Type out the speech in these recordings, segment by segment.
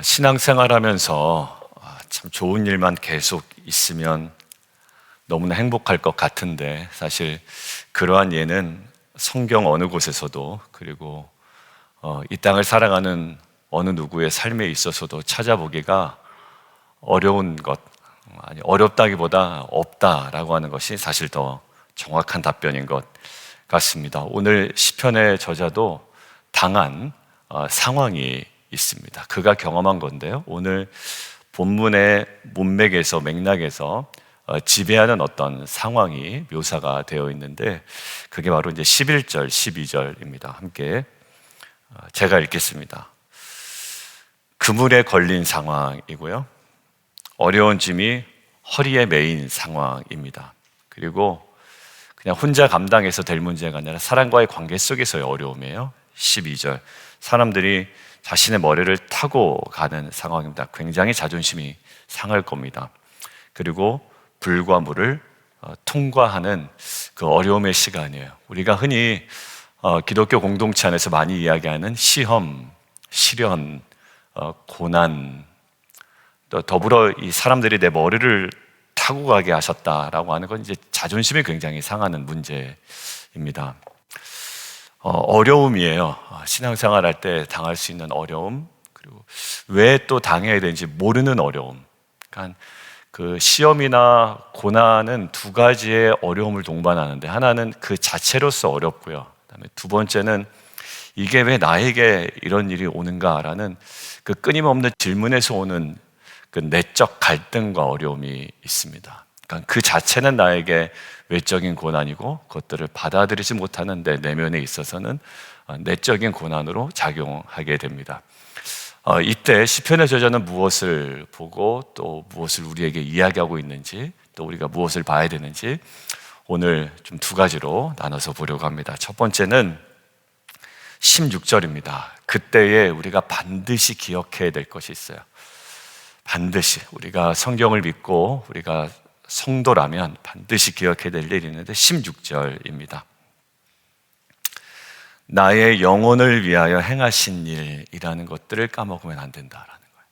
신앙생활하면서 참 좋은 일만 계속 있으면 너무나 행복할 것 같은데, 사실 그러한 예는 성경 어느 곳에서도, 그리고 이 땅을 살아가는 어느 누구의 삶에 있어서도 찾아보기가 어려운 것, 아니 어렵다기보다 없다라고 하는 것이 사실 더 정확한 답변인 것 같습니다. 오늘 시편의 저자도 당한 상황이 있습니다. 그가 경험한 건데요, 오늘 본문의 문맥에서, 맥락에서 지배하는 어떤 상황이 묘사가 되어 있는데, 그게 바로 이제 11절, 12절입니다. 함께 제가 읽겠습니다. 그물에 걸린 상황이고요, 어려운 짐이 허리에 메인 상황입니다. 그리고 그냥 혼자 감당해서 될 문제가 아니라 사람과의 관계 속에서의 어려움이에요. 12절, 사람들이 자신의 머리를 타고 가는 상황입니다. 굉장히 자존심이 상할 겁니다. 그리고 불과 물을 통과하는 그 어려움의 시간이에요. 우리가 흔히 기독교 공동체 안에서 많이 이야기하는 시험, 시련, 고난, 또 더불어 이 사람들이 내 머리를 타고 가게 하셨다라고 하는 건 이제 자존심이 굉장히 상하는 문제입니다. 어려움이에요. 신앙생활 할 때 당할 수 있는 어려움, 그리고 왜 또 당해야 되는지 모르는 어려움. 그러니까 그 시험이나 고난은 두 가지의 어려움을 동반하는데, 하나는 그 자체로서 어렵고요, 그다음에 두 번째는 이게 왜 나에게 이런 일이 오는가라는 그 끊임없는 질문에서 오는 그 내적 갈등과 어려움이 있습니다. 그러니까 그 자체는 나에게 외적인 고난이고, 그것들을 받아들이지 못하는 내 내면에 있어서는 내적인 고난으로 작용하게 됩니다. 이때 시편의 저자는 무엇을 보고 또 무엇을 우리에게 이야기하고 있는지, 또 우리가 무엇을 봐야 되는지 오늘 좀 두 가지로 나눠서 보려고 합니다. 첫 번째는 16절입니다. 그때에 우리가 반드시 기억해야 될 것이 있어요. 반드시 우리가 성경을 믿고 우리가 성도라면 반드시 기억해야 될 일이 있는데, 16절입니다. 나의 영혼을 위하여 행하신 일이라는 것들을 까먹으면 안 된다라는 거예요.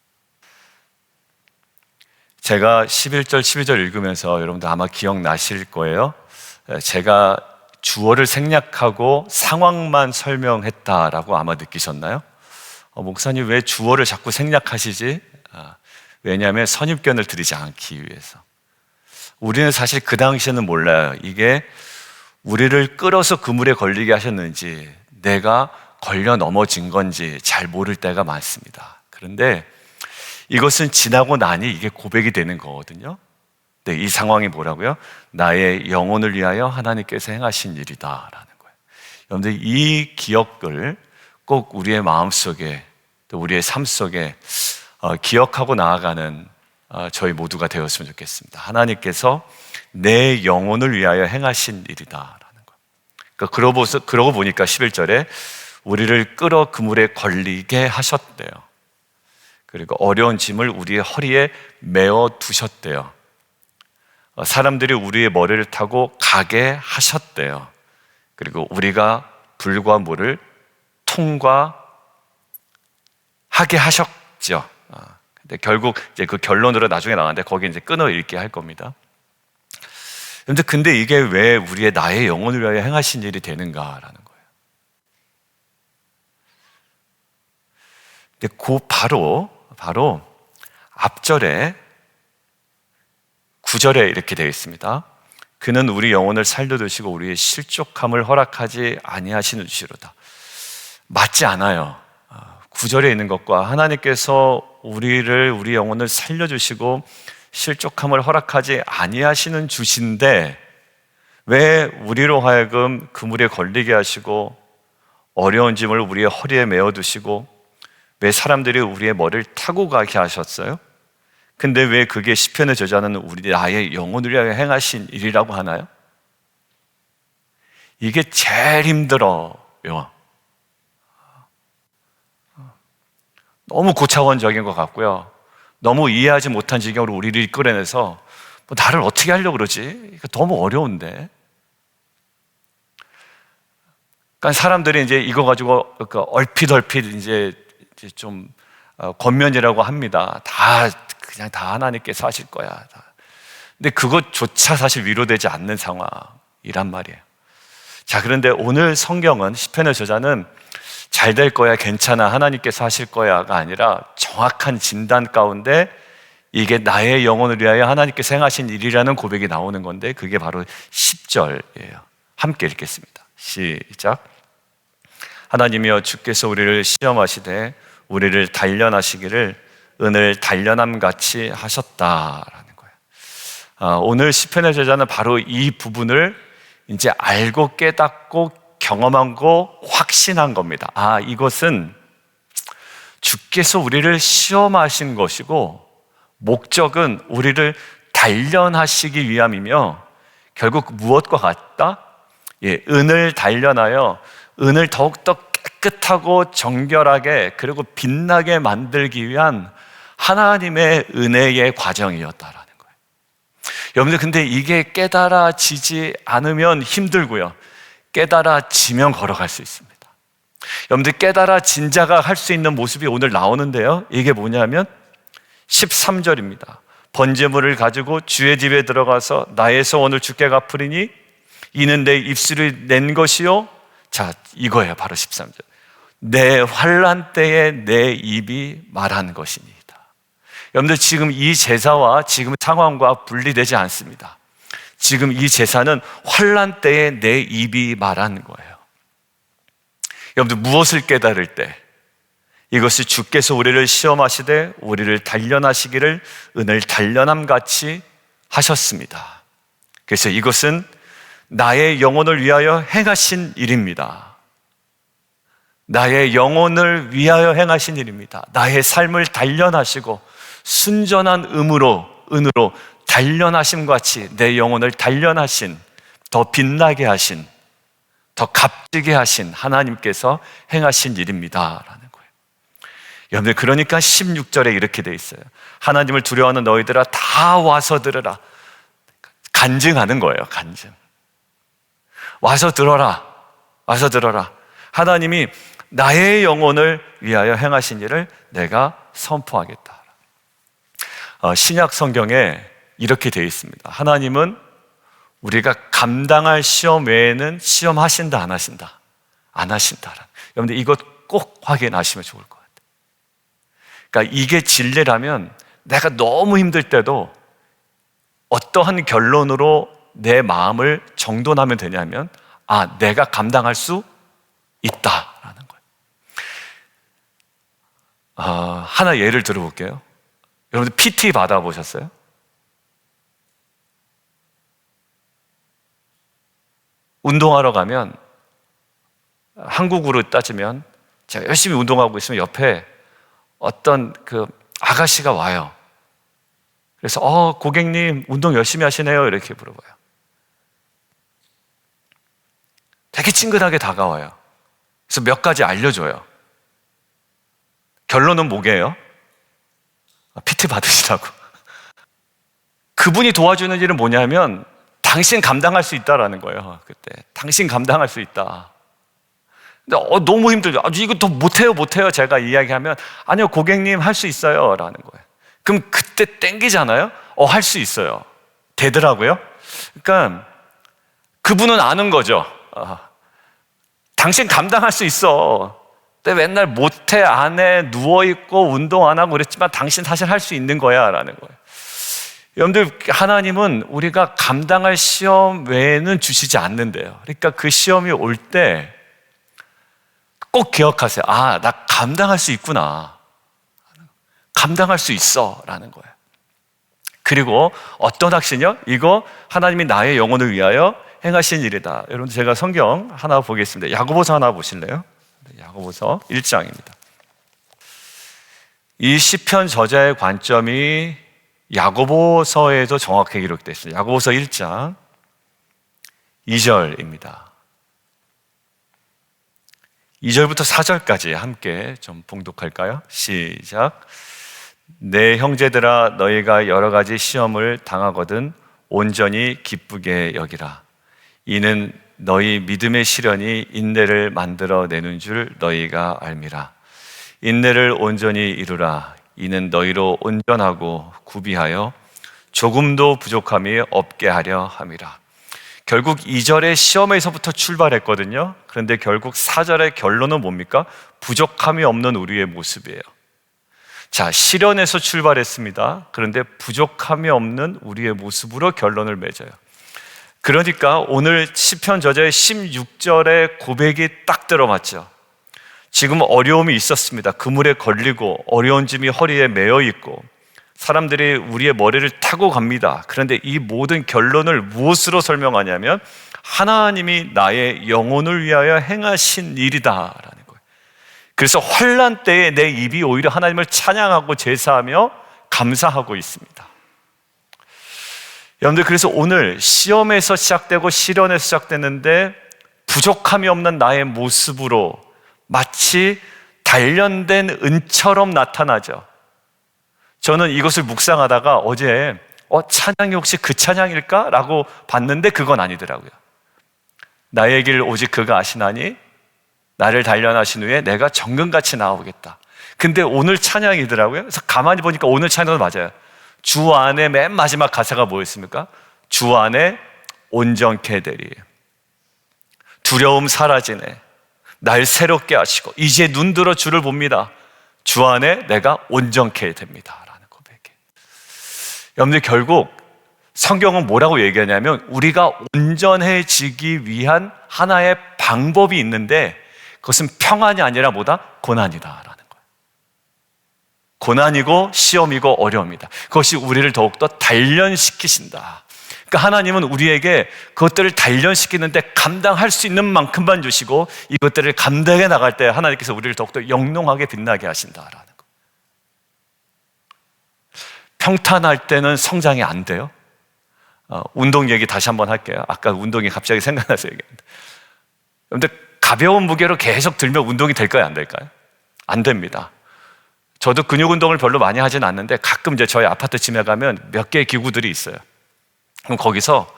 제가 11절, 12절 읽으면서 여러분들 아마 기억나실 거예요. 제가 주어를 생략하고 상황만 설명했다라고 아마 느끼셨나요? 목사님 왜 주어를 자꾸 생략하시지? 왜냐하면 선입견을 드리지 않기 위해서. 우리는 사실 그 당시에는 몰라요. 이게 우리를 끌어서 그물에 걸리게 하셨는지, 내가 걸려 넘어진 건지 잘 모를 때가 많습니다. 그런데 이것은 지나고 나니 이게 고백이 되는 거거든요. 네, 이 상황이 뭐라고요? 나의 영혼을 위하여 하나님께서 행하신 일이다라는 거예요. 여러분들 이 기억을 꼭 우리의 마음속에, 또 우리의 삶 속에 기억하고 나아가는 저희 모두가 되었으면 좋겠습니다. 하나님께서 내 영혼을 위하여 행하신 일이다라는 거예요. 그러고 보니까 11절에 우리를 끌어 그물에 걸리게 하셨대요. 그리고 어려운 짐을 우리의 허리에 메어 두셨대요. 사람들이 우리의 머리를 타고 가게 하셨대요. 그리고 우리가 불과 물을 통과하게 하셨죠. 근데 결국 이제 그 결론으로 나중에 나왔는데, 거기 이제 끊어 읽게 할 겁니다. 근데 이게 왜 우리의 나의 영혼을 위하여 행하신 일이 되는가라는 거예요. 근데 그 바로 앞절에 9절에 이렇게 되어 있습니다. 그는 우리 영혼을 살려두시고 우리의 실족함을 허락하지 아니하시는 주시로다. 맞지 않아요. 9절에 있는 것과 하나님께서 우리 영혼을 살려주시고 실족함을 허락하지 아니하시는 주신데, 왜 우리로 하여금 그물에 걸리게 하시고 어려운 짐을 우리의 허리에 메어두시고 왜 사람들이 우리의 머리를 타고 가게 하셨어요? 근데 왜 그게 시편의 저자는 나의 영혼을 위하여 행하신 일이라고 하나요? 이게 제일 힘들어요. 너무 고차원적인 것 같고요, 너무 이해하지 못한 지경으로 우리를 이끌어내서 나를 어떻게 하려고 그러지? 너무 어려운데. 그러니까 사람들이 이제 이거 가지고 얼핏 이제 좀 권면이라고 합니다. 그냥 다 하나님께서 하실 거야. 근데 그것조차 사실 위로되지 않는 상황이란 말이에요. 자, 그런데 오늘 성경은 시편의 저자는 잘 될 거야, 괜찮아, 하나님께서 하실 거야가 아니라 정확한 진단 가운데 이게 나의 영혼을 위하여 하나님께서 행하신 일이라는 고백이 나오는 건데 그게 바로 10절이에요. 함께 읽겠습니다. 시작. 하나님이여 주께서 우리를 시험하시되 우리를 단련하시기를 은을 단련함 같이 하셨다라는 거예요. 오늘 시편의 저자는 바로 이 부분을 이제 알고 깨닫고 경험하고 확신한 겁니다. 이것은 주께서 우리를 시험하신 것이고 목적은 우리를 단련하시기 위함이며 결국 무엇과 같다? 은을 단련하여 은을 더욱더 깨끗하고 정결하게 그리고 빛나게 만들기 위한 하나님의 은혜의 과정이었다라는 거예요. 여러분들, 근데 이게 깨달아지지 않으면 힘들고요, 깨달아지면 걸어갈 수 있습니다. 여러분들, 깨달아진 자가 할 수 있는 모습이 오늘 나오는데요, 이게 뭐냐면 13절입니다. 번제물을 가지고 주의 집에 들어가서 나의 소원을 주께 갚으리니 이는 내 입술을 낸 것이요. 자, 이거예요. 바로 13절. 내 환난 때에 내 입이 말한 것이니이다. 여러분들, 지금 이 제사와 지금 상황과 분리되지 않습니다. 지금 이 제사는 환난 때에 내 입이 말한 거예요. 여러분들, 무엇을 깨달을 때? 이것이 주께서 우리를 시험하시되 우리를 단련하시기를 은을 단련함 같이 하셨습니다. 그래서 이것은 나의 영혼을 위하여 행하신 일입니다. 나의 영혼을 위하여 행하신 일입니다. 나의 삶을 단련하시고 순전한 은으로 단련하심 같이 내 영혼을 단련하신, 더 빛나게 하신, 더 값지게 하신 하나님께서 행하신 일입니다 라는 거예요. 여러분들, 그러니까 16절에 이렇게 돼 있어요. 하나님을 두려워하는 너희들아 다 와서 들으라. 간증하는 거예요. 간증. 와서 들어라. 와서 들어라. 하나님이 나의 영혼을 위하여 행하신 일을 내가 선포하겠다. 신약 성경에 이렇게 되어 있습니다. 하나님은 우리가 감당할 시험 외에는 시험하신다, 안 하신다? 안 하신다. 여러분들, 이것 꼭 확인하시면 좋을 것 같아요. 그러니까 이게 진리라면 내가 너무 힘들 때도 어떠한 결론으로 내 마음을 정돈하면 되냐면, 내가 감당할 수 있다라는 거예요. 하나 예를 들어볼게요. 여러분들 PT 받아보셨어요? 운동하러 가면, 한국으로 따지면 제가 열심히 운동하고 있으면 옆에 어떤 그 아가씨가 와요. 그래서 고객님 운동 열심히 하시네요 이렇게 물어봐요. 되게 친근하게 다가와요. 그래서 몇 가지 알려줘요. 결론은 뭐게요? PT 받으시라고. 그분이 도와주는 일은 뭐냐면 당신 감당할 수 있다라는 거예요. 그때 당신 감당할 수 있다. 근데 너무 힘들죠. 이거 더 못해요 제가 이야기하면, 아니요 고객님 할 수 있어요 라는 거예요. 그럼 그때 땡기잖아요. 할 수 있어요. 되더라고요. 그러니까 그분은 아는 거죠. 당신 감당할 수 있어. 근데 맨날 못해, 안 해, 누워있고 운동 안 하고 그랬지만 당신 사실 할 수 있는 거야 라는 거예요. 여러분들, 하나님은 우리가 감당할 시험 외에는 주시지 않는데요. 그러니까 그 시험이 올 때 꼭 기억하세요. 나 감당할 수 있구나. 감당할 수 있어 라는 거예요. 그리고 어떤 확신이요? 이거 하나님이 나의 영혼을 위하여 행하신 일이다. 여러분, 제가 성경 하나 보겠습니다. 야고보서 하나 보실래요? 야고보서 1장입니다. 이 시편 저자의 관점이 야고보서에도 정확하게 기록되어 있습니다. 야고보서 1장 2절입니다. 2절부터 4절까지 함께 좀 봉독할까요? 시작. 내 형제들아, 너희가 여러 가지 시험을 당하거든 온전히 기쁘게 여기라. 이는 너희 믿음의 시련이 인내를 만들어내는 줄 너희가 알미라. 인내를 온전히 이루라. 이는 너희로 온전하고 구비하여 조금도 부족함이 없게 하려 함이라. 결국 2절의 시험에서부터 출발했거든요. 그런데 결국 4절의 결론은 뭡니까? 부족함이 없는 우리의 모습이에요. 자, 시련에서 출발했습니다. 그런데 부족함이 없는 우리의 모습으로 결론을 맺어요. 그러니까 오늘 시편 저자의 16절의 고백이 딱 들어맞죠. 지금 어려움이 있었습니다. 그물에 걸리고 어려운 짐이 허리에 매여 있고 사람들이 우리의 머리를 타고 갑니다. 그런데 이 모든 결론을 무엇으로 설명하냐면 하나님이 나의 영혼을 위하여 행하신 일이다라는 거예요. 그래서 환난 때에 내 입이 오히려 하나님을 찬양하고 제사하며 감사하고 있습니다. 여러분들, 그래서 오늘 시험에서 시작되고 시련에서 시작됐는데 부족함이 없는 나의 모습으로 마치 단련된 은처럼 나타나죠. 저는 이것을 묵상하다가 어제 찬양이 혹시 그 찬양일까? 라고 봤는데 그건 아니더라고요. 나의 길 오직 그가 아시나니 나를 단련하신 후에 내가 정금같이 나오겠다. 근데 오늘 찬양이더라고요. 그래서 가만히 보니까 오늘 찬양도 맞아요. 주 안에 맨 마지막 가사가 뭐였습니까? 주 안에 온전케 되리. 두려움 사라지네. 날 새롭게 하시고 이제 눈 들어 주를 봅니다. 주 안에 내가 온전케 됩니다. 라는 고백이에요. 여러분들, 결국 성경은 뭐라고 얘기하냐면 우리가 온전해지기 위한 하나의 방법이 있는데 그것은 평안이 아니라 뭐다? 고난이다. 고난이고 시험이고 어려움이다. 그것이 우리를 더욱더 단련시키신다. 그러니까 하나님은 우리에게 그것들을 단련시키는데 감당할 수 있는 만큼만 주시고 이것들을 감당해 나갈 때 하나님께서 우리를 더욱더 영롱하게 빛나게 하신다라는 거. 평탄할 때는 성장이 안 돼요. 운동 얘기 다시 한번 할게요. 아까 운동이 갑자기 생각나서 얘기했는데, 그런데 가벼운 무게로 계속 들면 운동이 될까요? 안 될까요? 안 됩니다. 저도 근육 운동을 별로 많이 하진 않는데 가끔 이제 저희 아파트 집에 가면 몇 개의 기구들이 있어요. 그럼 거기서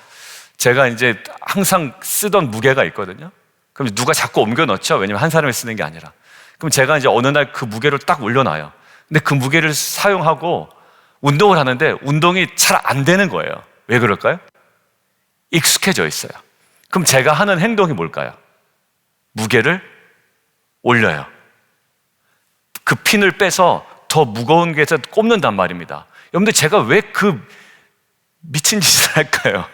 제가 이제 항상 쓰던 무게가 있거든요. 그럼 누가 자꾸 옮겨 넣죠. 왜냐면 한 사람이 쓰는 게 아니라. 그럼 제가 이제 어느 날 그 무게를 딱 올려놔요. 근데 그 무게를 사용하고 운동을 하는데 운동이 잘 안 되는 거예요. 왜 그럴까요? 익숙해져 있어요. 그럼 제가 하는 행동이 뭘까요? 무게를 올려요. 그 핀을 빼서 더 무거운 게에서 꼽는단 말입니다. 여러분들, 제가 왜 그 미친 짓을 할까요?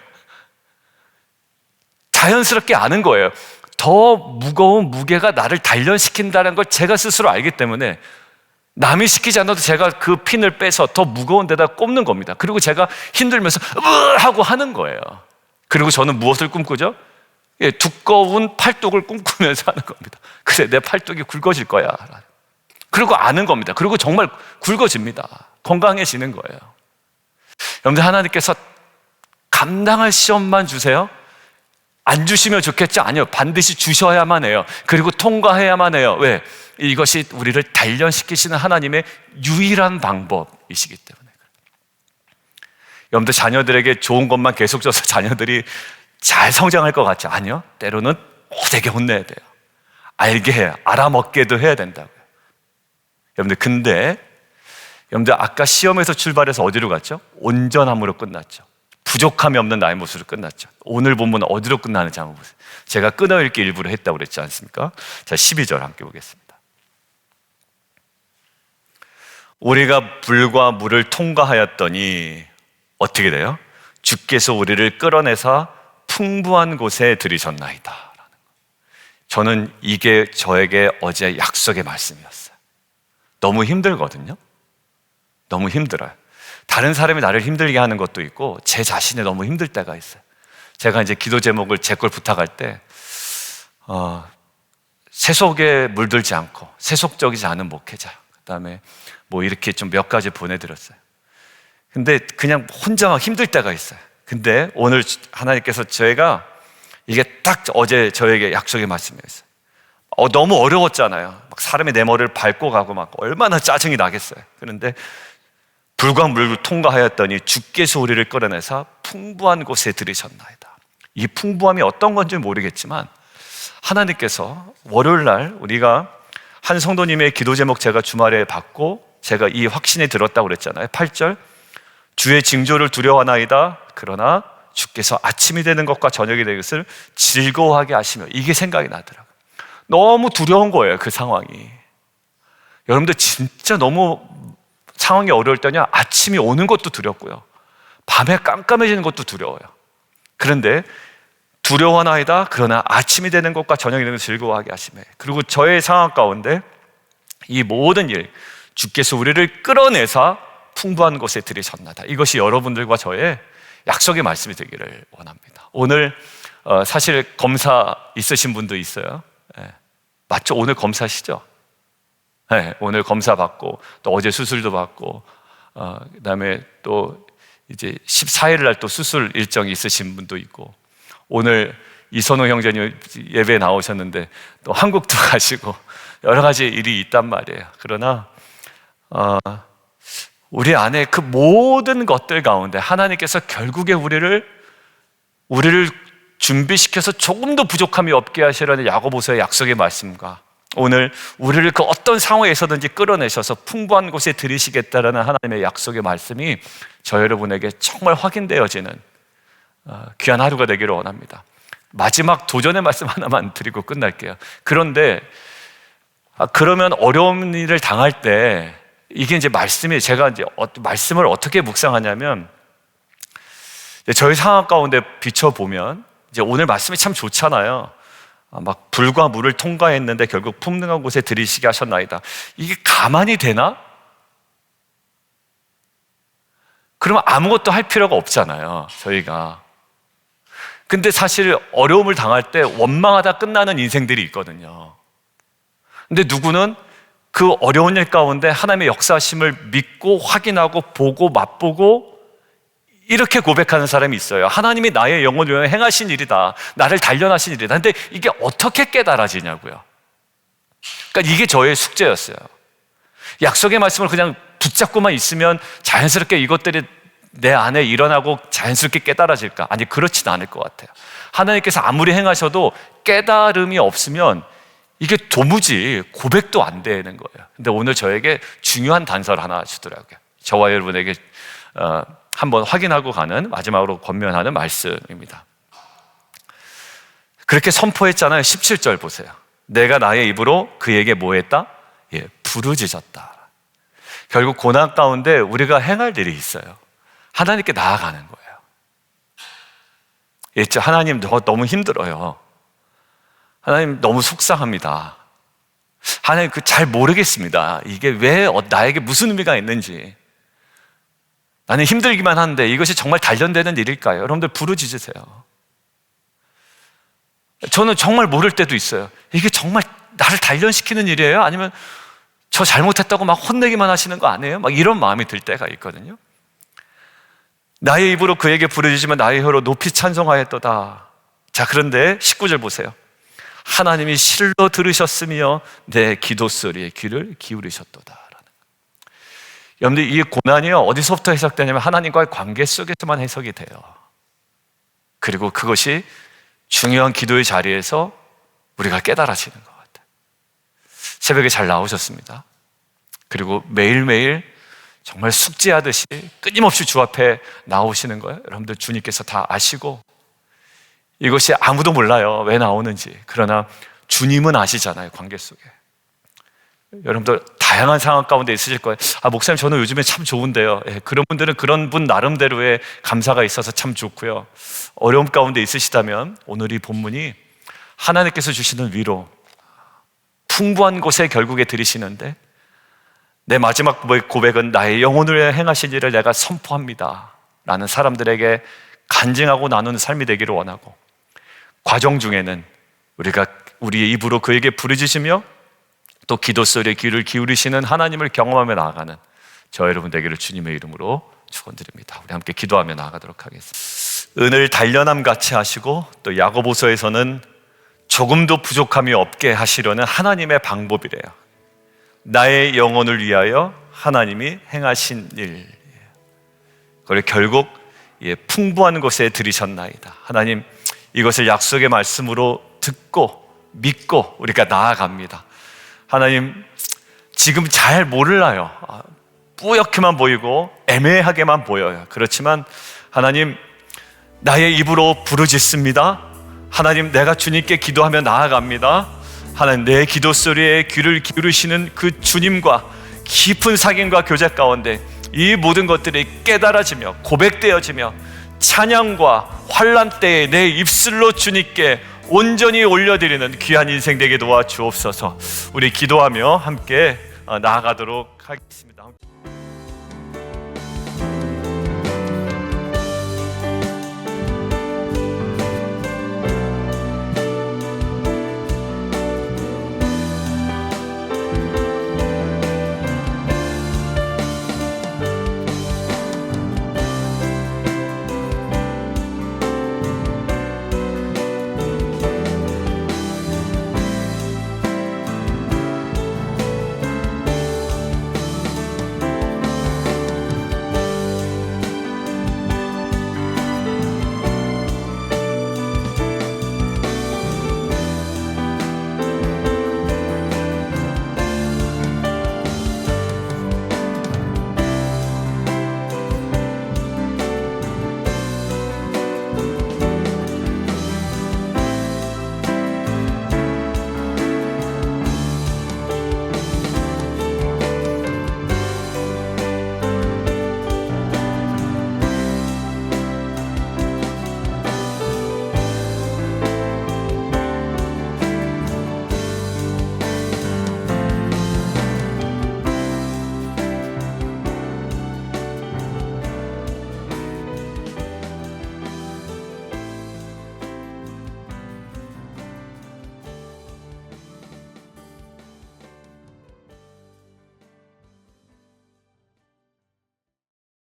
자연스럽게 아는 거예요. 더 무거운 무게가 나를 단련시킨다는 걸 제가 스스로 알기 때문에 남이 시키지 않아도 제가 그 핀을 빼서 더 무거운 데다 꼽는 겁니다. 그리고 제가 힘들면서 하고 하는 거예요. 그리고 저는 무엇을 꿈꾸죠? 두꺼운 팔뚝을 꿈꾸면서 하는 겁니다. 그래, 내 팔뚝이 굵어질 거야. 그리고 아는 겁니다. 그리고 정말 굵어집니다. 건강해지는 거예요. 여러분들, 하나님께서 감당할 시험만 주세요? 안 주시면 좋겠죠? 아니요. 반드시 주셔야만 해요. 그리고 통과해야만 해요. 왜? 이것이 우리를 단련시키시는 하나님의 유일한 방법이시기 때문에. 여러분들, 자녀들에게 좋은 것만 계속 줘서 자녀들이 잘 성장할 것 같죠? 아니요. 때로는 되게 혼내야 돼요. 알게 해야, 알아먹게도 해야 된다고요. 여러분들, 근데 여러분들, 아까 시험에서 출발해서 어디로 갔죠? 온전함으로 끝났죠. 부족함이 없는 나의 모습으로 끝났죠. 오늘 본문은 어디로 끝나는지 한번 보세요. 제가 끊어읽기 일부러 했다고 그랬지 않습니까? 자, 12절 함께 보겠습니다. 우리가 불과 물을 통과하였더니 어떻게 돼요? 주께서 우리를 끌어내사 풍부한 곳에 들이셨나이다. 저는 이게 저에게 어제 약속의 말씀이었어요. 너무 힘들거든요. 너무 힘들어요. 다른 사람이 나를 힘들게 하는 것도 있고 제 자신이 너무 힘들 때가 있어요. 제가 이제 기도 제목을 제 걸 부탁할 때 세속에 물들지 않고 세속적이지 않은 목회자, 그다음에 뭐 이렇게 좀 몇 가지 보내드렸어요. 근데 그냥 혼자 막 힘들 때가 있어요. 근데 오늘 하나님께서 저희가 이게 딱 어제 저에게 약속의 말씀이었어요. 너무 어려웠잖아요. 막 사람이 내 머리를 밟고 가고 막 얼마나 짜증이 나겠어요. 그런데 불과 물을 통과하였더니 주께서 우리를 끌어내사 풍부한 곳에 들이셨나이다. 이 풍부함이 어떤 건지 모르겠지만 하나님께서 월요일 날 우리가 한 성도님의 기도 제목 제가 주말에 받고 제가 이 확신이 들었다고 그랬잖아요. 8절, 주의 징조를 두려워하나이다. 그러나 주께서 아침이 되는 것과 저녁이 되는 것을 즐거워하게 하시며, 이게 생각이 나더라고요. 너무 두려운 거예요, 그 상황이. 여러분들 진짜 너무 상황이 어려울 때냐, 아침이 오는 것도 두렵고요, 밤에 깜깜해지는 것도 두려워요. 그런데 두려워하나이다. 그러나 아침이 되는 것과 저녁이 되는 것을 즐거워하게 하시며, 그리고 저의 상황 가운데 이 모든 일, 주께서 우리를 끌어내사 풍부한 곳에 들이셨나이다. 이것이 여러분들과 저의 약속의 말씀이 되기를 원합니다. 오늘 사실 검사 있으신 분도 있어요. 맞죠? 오늘 검사시죠? 네, 오늘 검사 받고 또 어제 수술도 받고 그다음에 또 이제 14일 날 또 수술 일정이 있으신 분도 있고, 오늘 이선호 형제님 예배에 나오셨는데 또 한국도 가시고 여러 가지 일이 있단 말이에요. 그러나 우리 안에 그 모든 것들 가운데 하나님께서 결국에 우리를 준비시켜서 조금도 부족함이 없게 하시라는 야고보서의 약속의 말씀과, 오늘 우리를 그 어떤 상황에서든지 끌어내셔서 풍부한 곳에 들이시겠다라는 하나님의 약속의 말씀이 저 여러분에게 정말 확인되어지는 귀한 하루가 되기를 원합니다. 마지막 도전의 말씀 하나만 드리고 끝날게요. 그런데 그러면 어려운 일을 당할 때 이게 이제 말씀이, 제가 이제 말씀을 어떻게 묵상하냐면, 저희 상황 가운데 비춰보면 이제 오늘 말씀이 참 좋잖아요. 막 불과 물을 통과했는데 결국 풍성한 곳에 들이시게 하셨나이다. 이게 가만히 되나? 그러면 아무것도 할 필요가 없잖아요, 저희가. 근데 사실 어려움을 당할 때 원망하다 끝나는 인생들이 있거든요. 근데 누구는 그 어려운 일 가운데 하나님의 역사심을 믿고 확인하고 보고 맛보고 이렇게 고백하는 사람이 있어요. 하나님이 나의 영혼을 위해 행하신 일이다, 나를 단련하신 일이다. 근데 이게 어떻게 깨달아지냐고요. 그러니까 이게 저의 숙제였어요. 약속의 말씀을 그냥 붙잡고만 있으면 자연스럽게 이것들이 내 안에 일어나고 자연스럽게 깨달아질까? 아니, 그렇지는 않을 것 같아요. 하나님께서 아무리 행하셔도 깨달음이 없으면 이게 도무지 고백도 안 되는 거예요. 근데 오늘 저에게 중요한 단서를 하나 주더라고요. 저와 여러분에게 한번 확인하고 가는, 마지막으로 권면하는 말씀입니다. 그렇게 선포했잖아요. 17절 보세요. 내가 나의 입으로 그에게 뭐 했다? 부르짖었다. 결국 고난 가운데 우리가 행할 일이 있어요. 하나님께 나아가는 거예요. 있죠? 하나님, 너무 힘들어요. 하나님, 너무 속상합니다. 하나님, 잘 모르겠습니다. 이게 왜 나에게 무슨 의미가 있는지. 나는 힘들기만 한데 이것이 정말 단련되는 일일까요? 여러분들 부르짖으세요. 저는 정말 모를 때도 있어요. 이게 정말 나를 단련시키는 일이에요? 아니면 저 잘못했다고 막 혼내기만 하시는 거 아니에요? 막 이런 마음이 들 때가 있거든요. 나의 입으로 그에게 부르짖으면 나의 혀로 높이 찬송하였도다. 자, 그런데 19절 보세요. 하나님이 실로 들으셨으며 내 기도 소리에 귀를 기울이셨도다. 여러분들, 이 고난이요, 어디서부터 해석되냐면 하나님과의 관계 속에서만 해석이 돼요. 그리고 그것이 중요한 기도의 자리에서 우리가 깨달아지는 것 같아요. 새벽에 잘 나오셨습니다. 그리고 매일매일 정말 숙제하듯이 끊임없이 주 앞에 나오시는 거예요. 여러분들, 주님께서 다 아시고, 이것이 아무도 몰라요, 왜 나오는지. 그러나 주님은 아시잖아요, 관계 속에. 여러분들 다양한 상황 가운데 있으실 거예요. 목사님, 저는 요즘에 참 좋은데요. 그런 분들은 그런 분 나름대로의 감사가 있어서 참 좋고요. 어려움 가운데 있으시다면 오늘 이 본문이 하나님께서 주시는 위로, 풍부한 곳에 결국에 들이시는데, 내 마지막 고백은 나의 영혼을 위해 행하신 일을 내가 선포합니다 라는 사람들에게 간증하고 나누는 삶이 되기를 원하고, 과정 중에는 우리가 우리의 입으로 그에게 부르짖으며 또 기도 소리에 귀를 기울이시는 하나님을 경험하며 나아가는 저 여러분 되기를 주님의 이름으로 축원드립니다. 우리 함께 기도하며 나아가도록 하겠습니다. 은을 단련함 같이 하시고, 또 야고보서에서는 조금도 부족함이 없게 하시려는 하나님의 방법이래요. 나의 영혼을 위하여 하나님이 행하신 일, 그걸 결국 풍부한 곳에 들이셨나이다. 하나님, 이것을 약속의 말씀으로 듣고 믿고 우리가 나아갑니다. 하나님, 지금 잘 몰라요. 뿌옇게만 보이고 애매하게만 보여요. 그렇지만 하나님, 나의 입으로 부르짖습니다. 하나님, 내가 주님께 기도하며 나아갑니다. 하나님, 내 기도 소리에 귀를 기울이시는 그 주님과 깊은 사귐과 교제 가운데 이 모든 것들이 깨달아지며 고백되어지며 찬양과 환난 때에 내 입술로 주님께 온전히 올려드리는 귀한 인생 되게 도와주옵소서. 우리 기도하며 함께 나아가도록 하겠습니다.